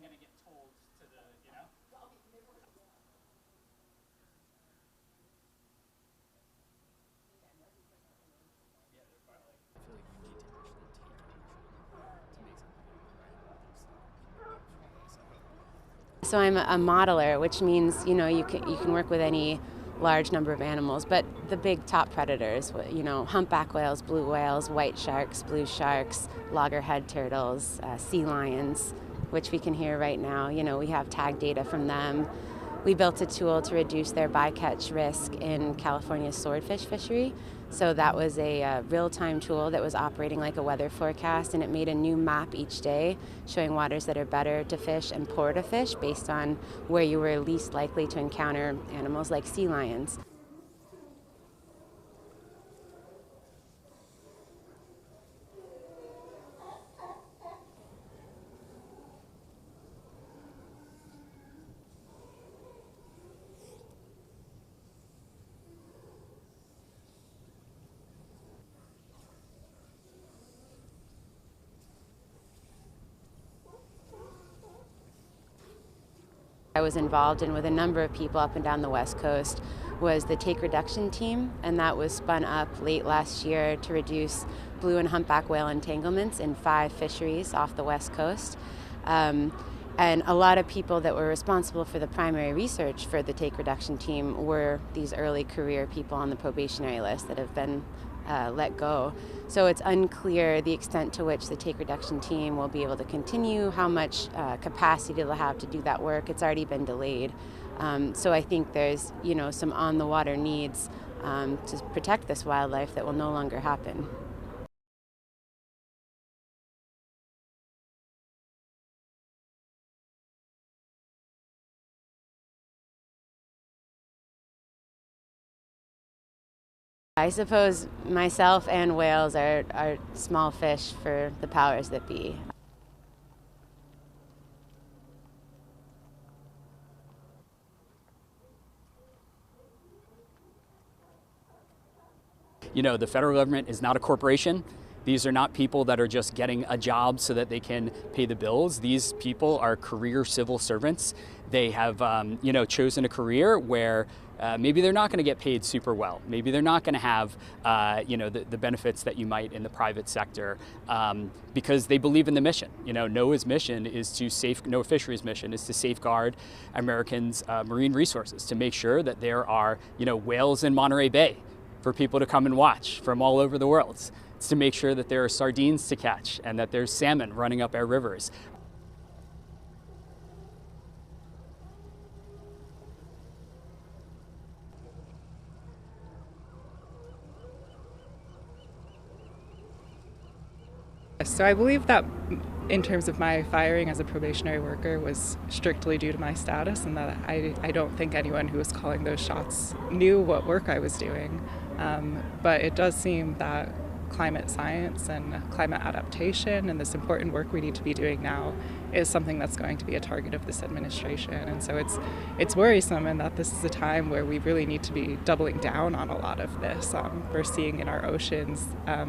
going to get told to the, you know? So I'm a modeler, which means, you can work with any large number of animals, but the big top predators, humpback whales, blue whales, white sharks, blue sharks, loggerhead turtles, sea lions, which we can hear right now. We have tag data from them. We built a tool to reduce their bycatch risk in California's swordfish fishery. So that was a real-time tool that was operating like a weather forecast, and it made a new map each day showing waters that are better to fish and poor to fish based on where you were least likely to encounter animals like sea lions. I was involved in with a number of people up and down the West Coast was the take reduction team, and that was spun up late last year to reduce blue and humpback whale entanglements in 5 fisheries off the West Coast. And a lot of people that were responsible for the primary research for the take reduction team were these early career people on the probationary list that have been let go. So it's unclear the extent to which the take reduction team will be able to continue, how much capacity they'll have to do that work. It's already been delayed. So I think there's some on the water needs to protect this wildlife that will no longer happen. I suppose myself and whales are small fish for the powers that be. The federal government is not a corporation. These are not people that are just getting a job so that they can pay the bills. These people are career civil servants. They have, chosen a career where maybe they're not going to get paid super well. Maybe they're not going to have, the benefits that you might in the private sector because they believe in the mission. NOAA's mission is NOAA Fisheries mission is to safeguard Americans' marine resources, to make sure that there are, whales in Monterey Bay for people to come and watch from all over the world. It's to make sure that there are sardines to catch and that there's salmon running up our rivers. So I believe that in terms of my firing as a probationary worker was strictly due to my status, and that I don't think anyone who was calling those shots knew what work I was doing. But it does seem that climate science and climate adaptation and this important work we need to be doing now is something that's going to be a target of this administration. And so it's worrisome, and that this is a time where we really need to be doubling down on a lot of this. We're seeing in our oceans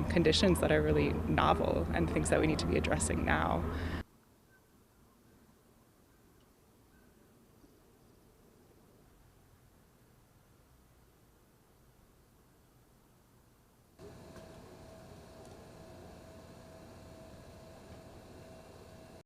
conditions that are really novel and things that we need to be addressing now.